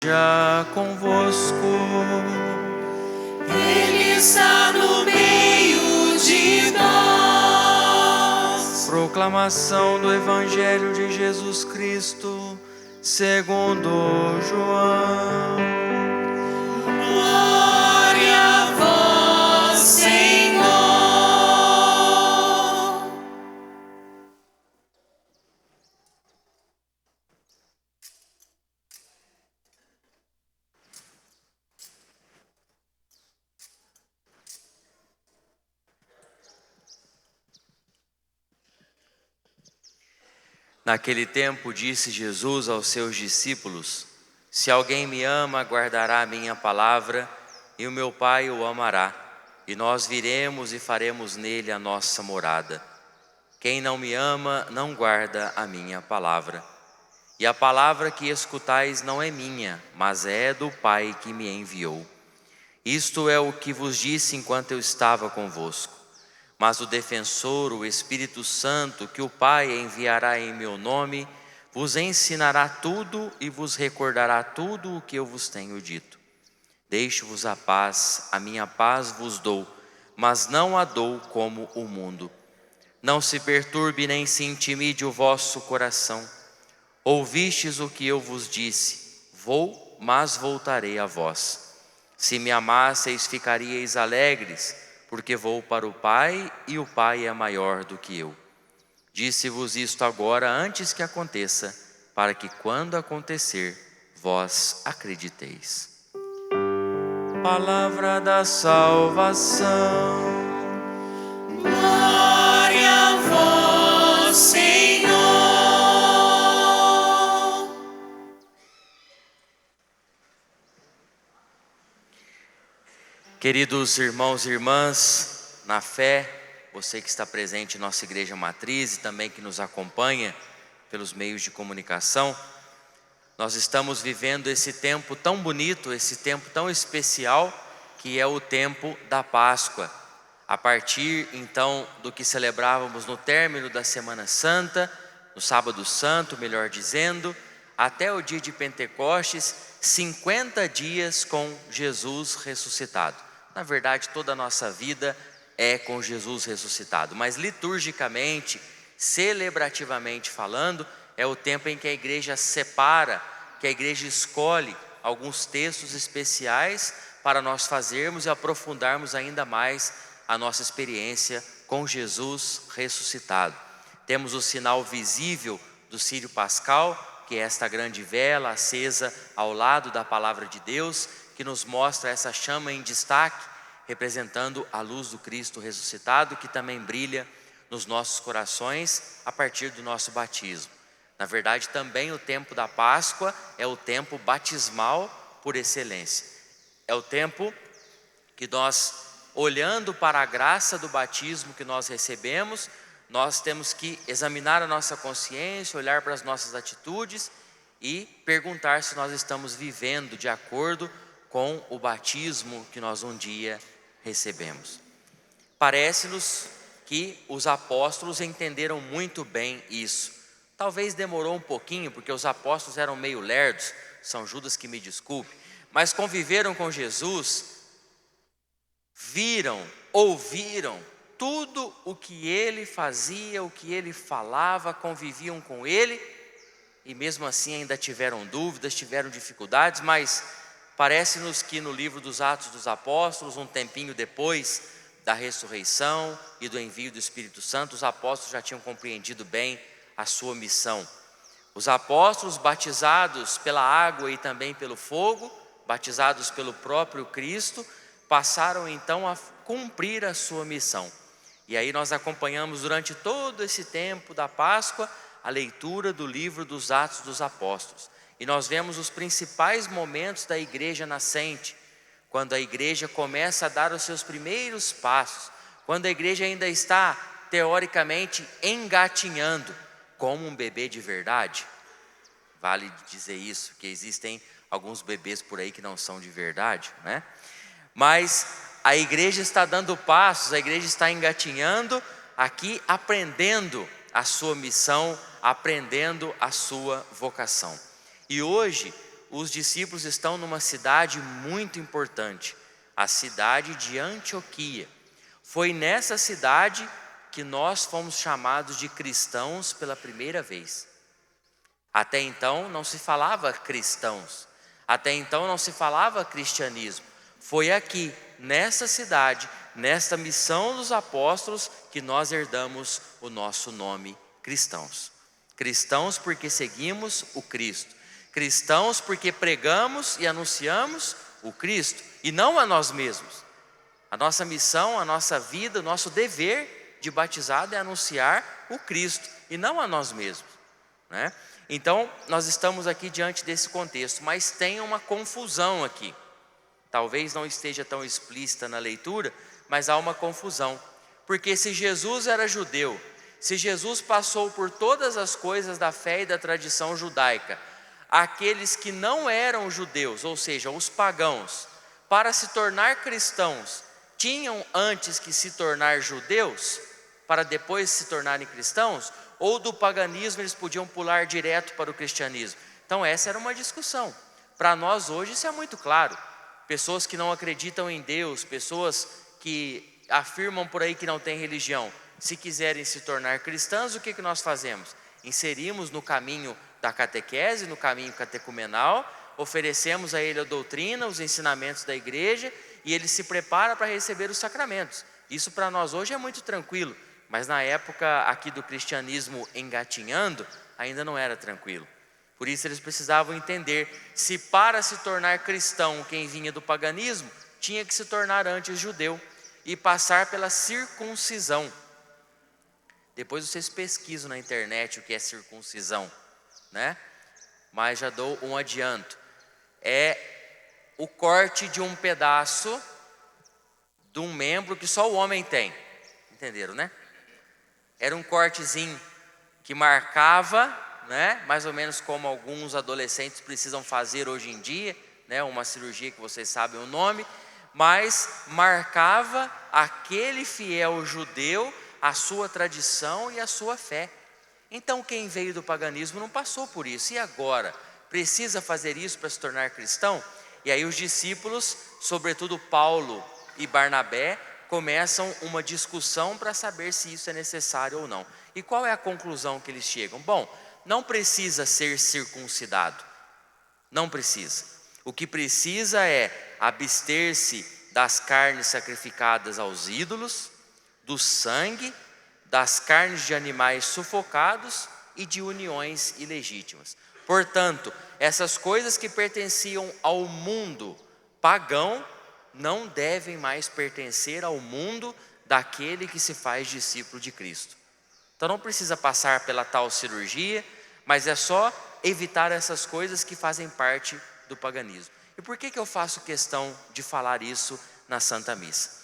Já convosco, Ele está no meio de nós. proclamação do Evangelho de Jesus Cristo, segundo João. Glória a vós, Senhor. Naquele tempo disse Jesus aos seus discípulos: Se alguém me ama, guardará a minha palavra, e o meu Pai o amará, e nós viremos e faremos nele a nossa morada. Quem não me ama, não guarda a minha palavra. E a palavra que escutais não é minha, mas é do Pai que me enviou. Isto é o que vos disse enquanto eu estava convosco. Mas o defensor, o Espírito Santo, que o Pai enviará em meu nome, vos ensinará tudo e vos recordará tudo o que eu vos tenho dito. Deixo-vos a minha paz vos dou, mas não a dou como o mundo. Não se perturbe nem se intimide o vosso coração. Ouvistes o que eu vos disse: vou, mas voltarei a vós. Se me amasseis, ficaríeis alegres, porque vou para o Pai, e o Pai é maior do que eu. Disse-vos isto agora, antes que aconteça, para que quando acontecer, vós acrediteis. Palavra da salvação. Glória a vós, Senhor. Queridos irmãos e irmãs, na fé, você que está presente em nossa igreja matriz e também que nos acompanha pelos meios de comunicação, nós estamos vivendo esse tempo tão bonito, esse tempo tão especial, que é o tempo da Páscoa. A partir então do que celebrávamos no término da Semana Santa, no Sábado Santo, melhor dizendo, até o dia de Pentecostes, 50 dias com Jesus ressuscitado. Na verdade, toda a nossa vida é com Jesus ressuscitado, mas liturgicamente, celebrativamente falando, é o tempo em que a igreja separa, que a igreja escolhe alguns textos especiais para nós fazermos e aprofundarmos ainda mais a nossa experiência com Jesus ressuscitado. Temos o sinal visível do Círio Pascal, que é esta grande vela acesa ao lado da palavra de Deus, que nos mostra essa chama em destaque, representando a luz do Cristo ressuscitado, que também brilha nos nossos corações a partir do nosso batismo. Na verdade, também o tempo da Páscoa é o tempo batismal por excelência. É o tempo que nós, olhando para a graça do batismo que nós recebemos, nós temos que examinar a nossa consciência, olhar para as nossas atitudes e perguntar se nós estamos vivendo de acordo com o batismo que nós um dia recebemos. Parece-nos que os apóstolos entenderam muito bem isso. Talvez demorou um pouquinho, porque os apóstolos eram meio lerdos, São Judas que me desculpe, mas conviveram com Jesus, viram, ouviram tudo o que ele fazia, o que ele falava, conviviam com ele, e mesmo assim ainda tiveram dúvidas, tiveram dificuldades, mas parece-nos que no livro dos Atos dos Apóstolos, um tempinho depois da ressurreição e do envio do Espírito Santo, os apóstolos já tinham compreendido bem a sua missão. Os apóstolos, batizados pela água e também pelo fogo, batizados pelo próprio Cristo, passaram então a cumprir a sua missão. E aí nós acompanhamos durante todo esse tempo da Páscoa a leitura do livro dos Atos dos Apóstolos. E nós vemos os principais momentos da igreja nascente, quando a igreja começa a dar os seus primeiros passos, quando a igreja ainda está, teoricamente, engatinhando, como um bebê de verdade. Vale dizer isso, que existem alguns bebês por aí que não são de verdade, né? Mas a igreja está dando passos, a igreja está engatinhando aqui, aprendendo a sua missão, aprendendo a sua vocação. E hoje, os discípulos estão numa cidade muito importante, a cidade de Antioquia. Foi nessa cidade que nós fomos chamados de cristãos pela primeira vez. Até então não se falava cristãos, até então não se falava cristianismo. Foi aqui, nessa cidade, nesta missão dos apóstolos, que nós herdamos o nosso nome cristãos. Cristãos porque seguimos o Cristo. Cristãos porque pregamos e anunciamos o Cristo e não a nós mesmos. A nossa missão, a nossa vida, o nosso dever de batizado é anunciar o Cristo e não a nós mesmos, né? Então, nós estamos aqui diante desse contexto, mas tem uma confusão aqui. Talvez não esteja tão explícita na leitura, mas há uma confusão. Porque se Jesus era judeu, se Jesus passou por todas as coisas da fé e da tradição judaica, aqueles que não eram judeus, ou seja, os pagãos, para se tornar cristãos, tinham antes que se tornar judeus, para depois se tornarem cristãos, ou do paganismo eles podiam pular direto para o cristianismo. Então essa era uma discussão. Para nós hoje isso é muito claro. Pessoas que não acreditam em Deus, pessoas que afirmam por aí que não tem religião, se quiserem se tornar cristãos, o que nós fazemos? Inserimos no caminho da catequese, no caminho catecumenal, oferecemos a ele a doutrina, os ensinamentos da igreja, e ele se prepara para receber os sacramentos. Isso para nós hoje é muito tranquilo, mas na época aqui do cristianismo engatinhando, ainda não era tranquilo. Por isso eles precisavam entender se para se tornar cristão quem vinha do paganismo, tinha que se tornar antes judeu e passar pela circuncisão. Depois vocês pesquisam na internet o que é circuncisão, né? Mas já dou um adianto. É o corte de um pedaço de um membro que só o homem tem. Entenderam, né? Era um cortezinho que marcava, né? Mais ou menos como alguns adolescentes precisam fazer hoje em dia, né? Uma cirurgia que vocês sabem o nome, mas marcava aquele fiel judeu, a sua tradição e a sua fé. Então quem veio do paganismo não passou por isso. E agora? Precisa fazer isso para se tornar cristão? E aí os discípulos, sobretudo Paulo e Barnabé, começam uma discussão para saber se isso é necessário ou não. E qual é a conclusão que eles chegam? Bom, não precisa ser circuncidado. Não precisa. O que precisa é abster-se das carnes sacrificadas aos ídolos, do sangue, das carnes de animais sufocados e de uniões ilegítimas. Portanto, essas coisas que pertenciam ao mundo pagão não devem mais pertencer ao mundo daquele que se faz discípulo de Cristo. Então não precisa passar pela tal cirurgia, mas é só evitar essas coisas que fazem parte do paganismo. E por que eu faço questão de falar isso na Santa Missa?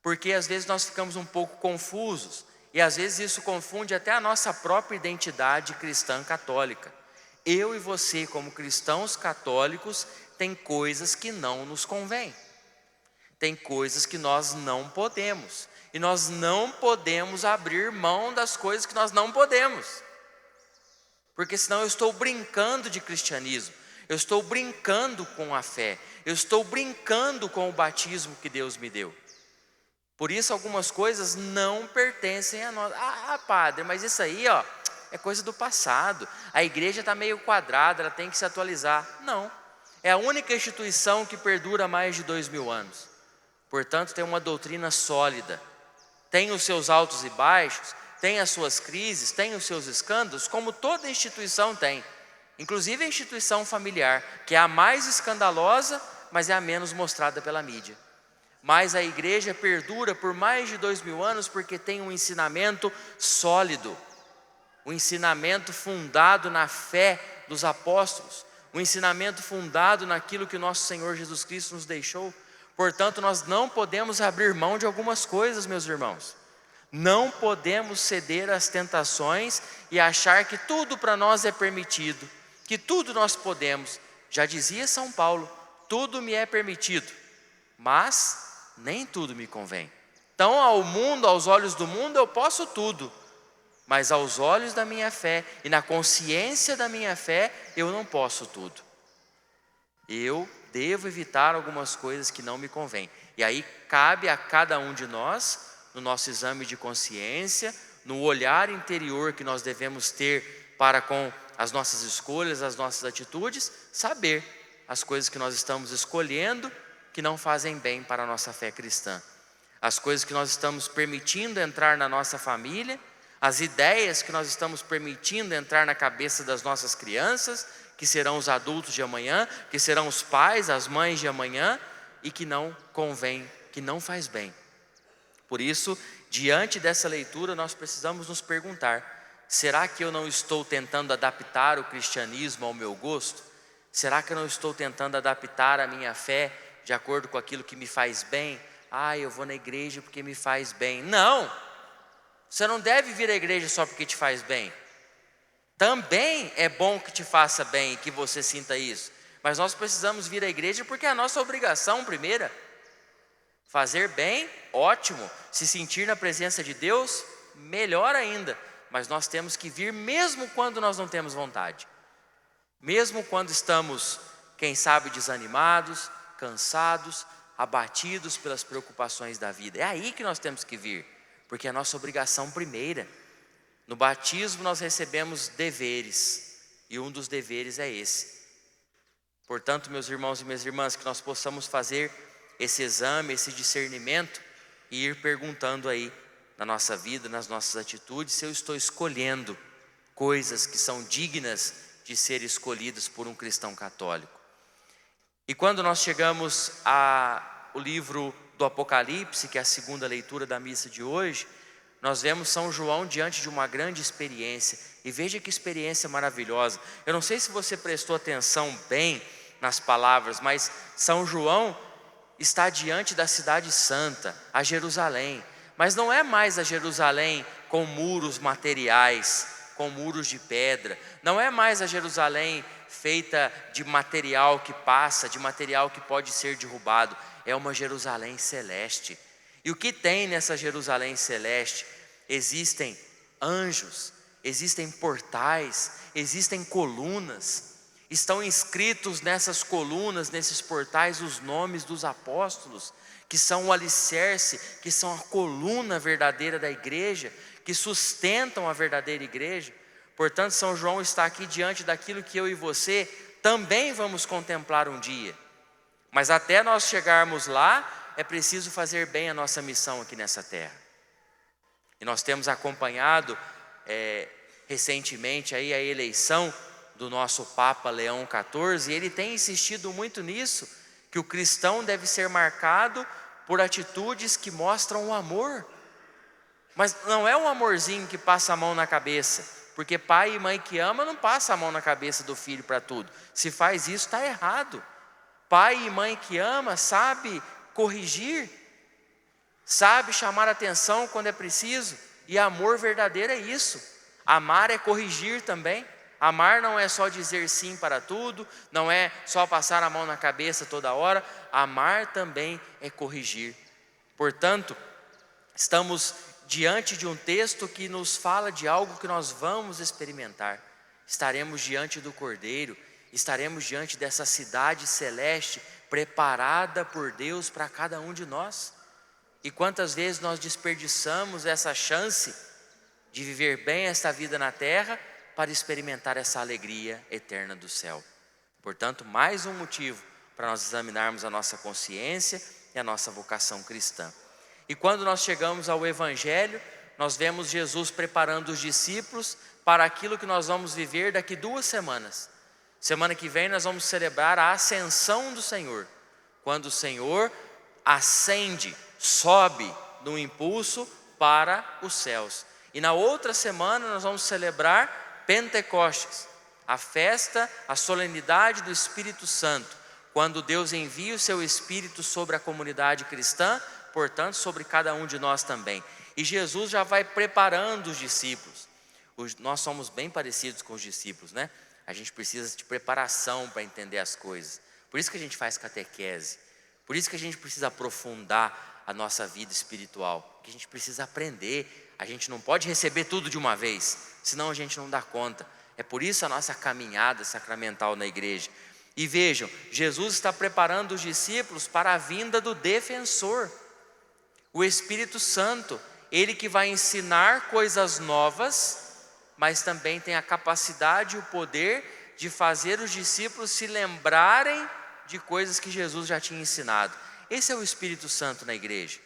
Porque às vezes nós ficamos um pouco confusos e às vezes isso confunde até a nossa própria identidade cristã católica. Eu e você, como cristãos católicos, tem coisas que não nos convêm. Tem coisas que nós não podemos. E nós não podemos abrir mão das coisas que nós não podemos. Porque senão eu estou brincando de cristianismo. Eu estou brincando com a fé. Eu estou brincando com o batismo que Deus me deu. Por isso algumas coisas não pertencem a nós. Ah, padre, mas isso aí, é coisa do passado. A igreja está meio quadrada, ela tem que se atualizar. Não. É a única instituição que perdura há mais de 2000 anos. Portanto, tem uma doutrina sólida. Tem os seus altos e baixos, tem as suas crises, tem os seus escândalos, como toda instituição tem. Inclusive a instituição familiar, que é a mais escandalosa, mas é a menos mostrada pela mídia. Mas a igreja perdura por mais de 2000 anos porque tem um ensinamento sólido. Um ensinamento fundado na fé dos apóstolos. Um ensinamento fundado naquilo que o nosso Senhor Jesus Cristo nos deixou. Portanto, nós não podemos abrir mão de algumas coisas, meus irmãos. Não podemos ceder às tentações e achar que tudo para nós é permitido, que tudo nós podemos. Já dizia São Paulo, tudo me é permitido, mas nem tudo me convém. Então, ao mundo, aos olhos do mundo, eu posso tudo, mas aos olhos da minha fé e na consciência da minha fé, eu não posso tudo. Eu devo evitar algumas coisas que não me convêm. E aí cabe a cada um de nós, no nosso exame de consciência, no olhar interior que nós devemos ter para com as nossas escolhas, as nossas atitudes, saber as coisas que nós estamos escolhendo que não fazem bem para a nossa fé cristã. As coisas que nós estamos permitindo entrar na nossa família, as ideias que nós estamos permitindo entrar na cabeça das nossas crianças, que serão os adultos de amanhã, que serão os pais, as mães de amanhã, e que não convém, que não faz bem. Por isso, diante dessa leitura, nós precisamos nos perguntar: será que eu não estou tentando adaptar o cristianismo ao meu gosto? Será que eu não estou tentando adaptar a minha fé de acordo com aquilo que me faz bem? Eu vou na igreja porque me faz bem. Não! Você não deve vir à igreja só porque te faz bem. Também é bom que te faça bem e que você sinta isso. Mas nós precisamos vir à igreja porque é a nossa obrigação primeira. Fazer bem, ótimo. Se sentir na presença de Deus, melhor ainda. Mas nós temos que vir mesmo quando nós não temos vontade. Mesmo quando estamos, quem sabe, desanimados, cansados, abatidos pelas preocupações da vida. É aí que nós temos que vir, porque é a nossa obrigação primeira. No batismo nós recebemos deveres, e um dos deveres é esse. Portanto, meus irmãos e minhas irmãs, que nós possamos fazer esse exame, esse discernimento, e ir perguntando aí na nossa vida, nas nossas atitudes, se eu estou escolhendo coisas que são dignas de ser escolhidas por um cristão católico. E quando nós chegamos ao livro do Apocalipse, que é a segunda leitura da missa de hoje, nós vemos São João diante de uma grande experiência. E veja que experiência maravilhosa. Eu não sei se você prestou atenção bem nas palavras, mas São João está diante da cidade santa, a Jerusalém. Mas não é mais a Jerusalém com muros materiais, com muros de pedra. Não é mais a Jerusalém feita de material que passa, de material que pode ser derrubado. É uma Jerusalém celeste. E o que tem nessa Jerusalém celeste? Existem anjos, existem portais, existem colunas. Estão inscritos nessas colunas, nesses portais, os nomes dos apóstolos, que são o alicerce, que são a coluna verdadeira da igreja, que sustentam a verdadeira igreja. Portanto, São João está aqui diante daquilo que eu e você também vamos contemplar um dia. Mas até nós chegarmos lá, é preciso fazer bem a nossa missão aqui nessa terra. E nós temos acompanhado recentemente aí a eleição do nosso Papa Leão XIV, e ele tem insistido muito nisso, que o cristão deve ser marcado por atitudes que mostram o amor. Mas não é um amorzinho que passa a mão na cabeça, porque pai e mãe que ama não passa a mão na cabeça do filho para tudo. Se faz isso, está errado. Pai e mãe que ama sabe corrigir, sabe chamar atenção quando é preciso, e amor verdadeiro é isso. Amar é corrigir também. Amar não é só dizer sim para tudo, não é só passar a mão na cabeça toda hora. Amar também é corrigir. Portanto, estamos diante de um texto que nos fala de algo que nós vamos experimentar. Estaremos diante do Cordeiro, estaremos diante dessa cidade celeste preparada por Deus para cada um de nós. E quantas vezes nós desperdiçamos essa chance de viver bem esta vida na terra para experimentar essa alegria eterna do céu. Portanto, mais um motivo para nós examinarmos a nossa consciência e a nossa vocação cristã. E quando nós chegamos ao Evangelho, nós vemos Jesus preparando os discípulos para aquilo que nós vamos viver daqui 2 semanas. Semana que vem nós vamos celebrar a ascensão do Senhor, quando o Senhor ascende, sobe num impulso para os céus. E na outra semana nós vamos celebrar Pentecostes, a festa, a solenidade do Espírito Santo, quando Deus envia o seu Espírito sobre a comunidade cristã, portanto sobre cada um de nós também. E Jesus já vai preparando os discípulos. Nós somos bem parecidos com os discípulos, né? A gente precisa de preparação para entender as coisas. Por isso que a gente faz catequese. Por isso que a gente precisa aprofundar a nossa vida espiritual. Porque a gente precisa aprender. A gente não pode receber tudo de uma vez, senão a gente não dá conta. É por isso a nossa caminhada sacramental na igreja. E vejam, Jesus está preparando os discípulos para a vinda do defensor, o Espírito Santo, ele que vai ensinar coisas novas, mas também tem a capacidade e o poder de fazer os discípulos se lembrarem de coisas que Jesus já tinha ensinado. Esse é o Espírito Santo na igreja,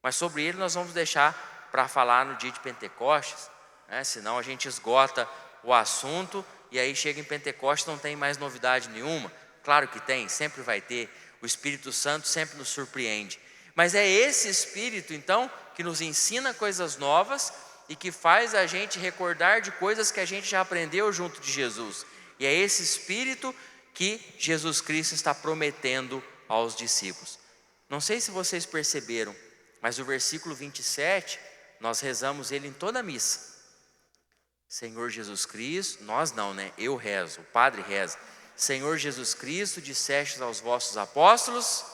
mas sobre ele nós vamos deixar para falar no dia de Pentecostes, né? Senão a gente esgota o assunto e aí chega em Pentecostes não tem mais novidade nenhuma. Claro que tem, sempre vai ter, o Espírito Santo sempre nos surpreende, mas é esse Espírito então que nos ensina coisas novas e que faz a gente recordar de coisas que a gente já aprendeu junto de Jesus, e é esse Espírito que Jesus Cristo está prometendo aos discípulos. Não sei se vocês perceberam, mas o versículo 27, nós rezamos ele em toda a missa. Senhor Jesus Cristo, nós não, né? Eu rezo, o Padre reza. Senhor Jesus Cristo, dissestes aos vossos apóstolos,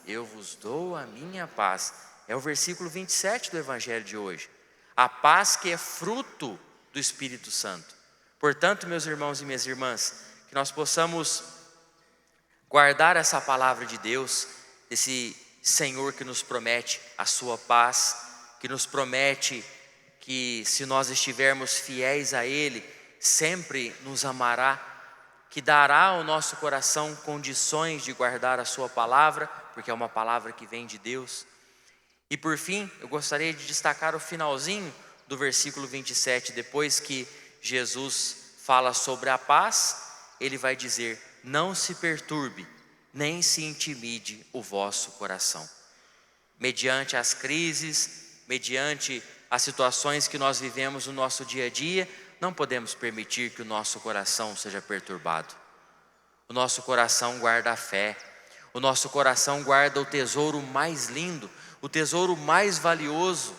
eu vos dou a minha paz. É o versículo 27 do Evangelho de hoje. A paz que é fruto do Espírito Santo. Portanto, meus irmãos e minhas irmãs, que nós possamos guardar essa palavra de Deus, esse Senhor que nos promete a sua paz, que nos promete que se nós estivermos fiéis a Ele, sempre nos amará, que dará ao nosso coração condições de guardar a sua palavra, porque é uma palavra que vem de Deus. E por fim, eu gostaria de destacar o finalzinho do versículo 27, depois que Jesus fala sobre a paz, ele vai dizer: não se perturbe, nem se intimide o vosso coração. Mediante as crises, mediante as situações que nós vivemos no nosso dia a dia, não podemos permitir que o nosso coração seja perturbado. O nosso coração guarda a fé, o nosso coração guarda o tesouro mais lindo, o tesouro mais valioso.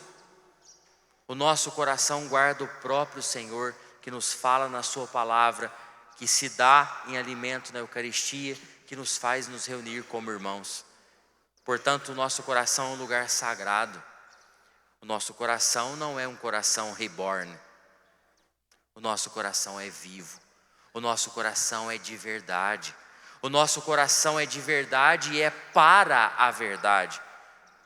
O nosso coração guarda o próprio Senhor, que nos fala na sua palavra, que se dá em alimento na Eucaristia, que nos faz nos reunir como irmãos. Portanto, o nosso coração é um lugar sagrado. O nosso coração não é um coração reborn. O nosso coração é vivo. O nosso coração é de verdade. O nosso coração é de verdade e é para a verdade.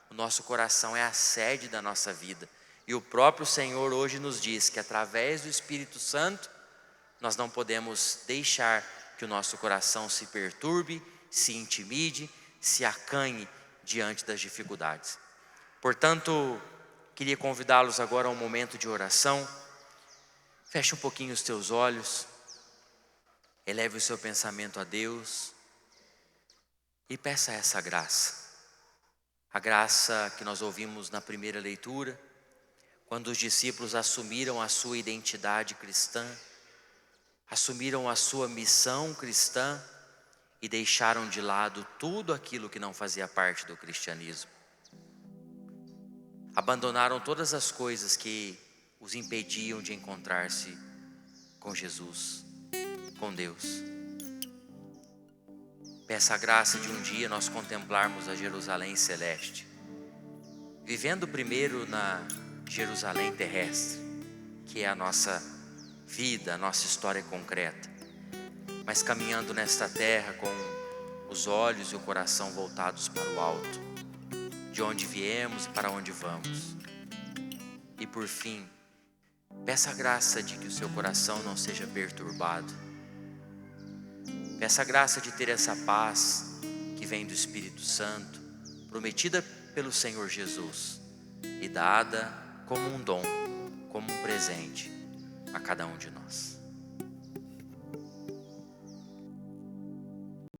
O nosso coração é a sede da nossa vida. E o próprio Senhor hoje nos diz que através do Espírito Santo, nós não podemos deixar que o nosso coração se perturbe, se intimide, se acanhe diante das dificuldades. Portanto, queria convidá-los agora a um momento de oração. Feche um pouquinho os teus olhos, eleve o seu pensamento a Deus e peça essa graça. A graça que nós ouvimos na primeira leitura, quando os discípulos assumiram a sua identidade cristã, assumiram a sua missão cristã e deixaram de lado tudo aquilo que não fazia parte do cristianismo. Abandonaram todas as coisas que os impediam de encontrar-se com Jesus, com Deus. Peça a graça de um dia nós contemplarmos a Jerusalém celeste, vivendo primeiro na Jerusalém terrestre, que é a nossa vida, a nossa história concreta, mas caminhando nesta terra com os olhos e o coração voltados para o alto, de onde viemos e para onde vamos. E por fim, peça a graça de que o seu coração não seja perturbado. Peça a graça de ter essa paz que vem do Espírito Santo, prometida pelo Senhor Jesus e dada como um dom, como um presente a cada um de nós.